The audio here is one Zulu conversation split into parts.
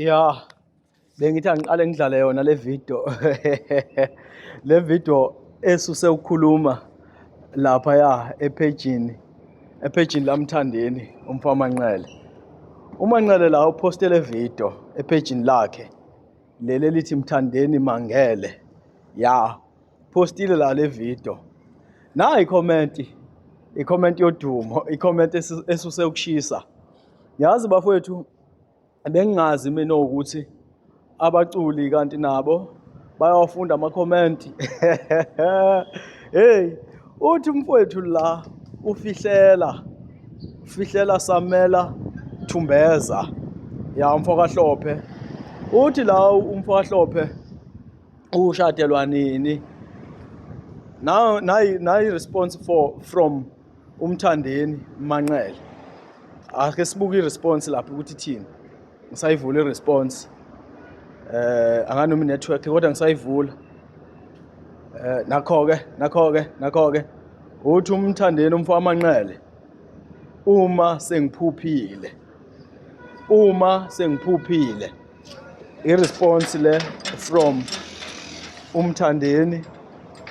Ya, bengithi angiqale ngidlale yona le video. Le video esuse ukukhuluma lapha ephejini laMthandeni umfama Manqele. uManqele la uposte le video ephejini lakhe leli lithi Mthandeni Mangele. Ya, postile la le video. Na i-comment yodumo, i-comment esuse ukushisa. Yazi bafowethu, bengingazi mina ukuthi abaculi kanti nabo bayawafunda ama-comment. Hey, uthi mfowethu la ufihlela Samela Thumbeza. Ya, umfokahlophe. Uthi la umfokahlophe ushadelwa nini? Now response from uMthandeni Manqele. Ake sibuke i-response lapho ukuthi thini. Ngisayivula i-response. Anganoma i-network kodwa ngisayivula. Nakho-ke. Uthi uMthandeni umfama Manqele. Uma sengiphuphile. I-response le from uMthandeni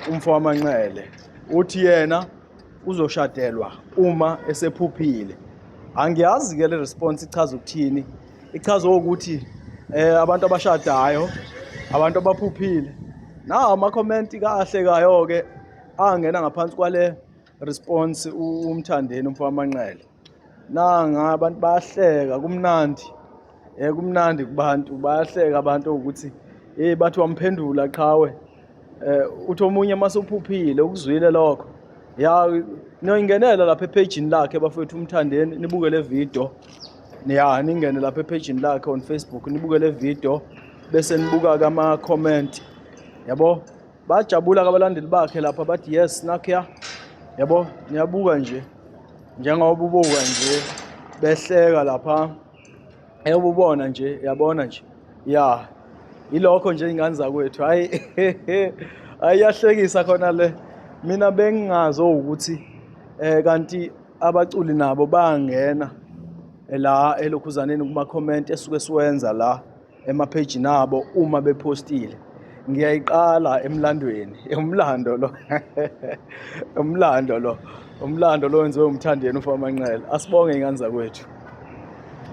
umfama Manqele. Uthi yena uzoshadelwa uma esephuphile. Angiyazi ke le response ichaza ukuthini. Ichaza ukuthi abantu abashadayo, abantu abaphuphile. Nawo ama-comment kahle kayo ke angena ngaphansi kwale response uMthandeni umfama Manqele. Nanga abantu bayahleka kumnandi. Kumnandi kubantu bayahleka abantu ukuthi bathi wamphendula qhawe. Uthi omunye masuphuphile ukuzwile lokho. Ya, noyingenela lapha epagini lakhe bafethu uMthandeni nibuke le video. Ya, ningene lapha epagini lakhe on Facebook nibuke le video bese nibuka ama comment. Yabo, bajabula kabalandeli bakhe lapha bathi yes nakya. Yabo, niyabuka nje. Njengoba ubuka nje behleka lapha. Ububona nje, yabona nje. Ya, ilokho nje ingane zakwethu. Hayi ayahlekisa khona le. Mina bengingazo ukuthi kanti abaculi nabo bangena la elokhuzaneni kuma comment esuke siwenza la emapage nabo uma bepostile. Ngiyayiqala emlandweni. Umlando lo wenziwe uMthandeni umfama Manqele. Asibonge ingane zakwethu.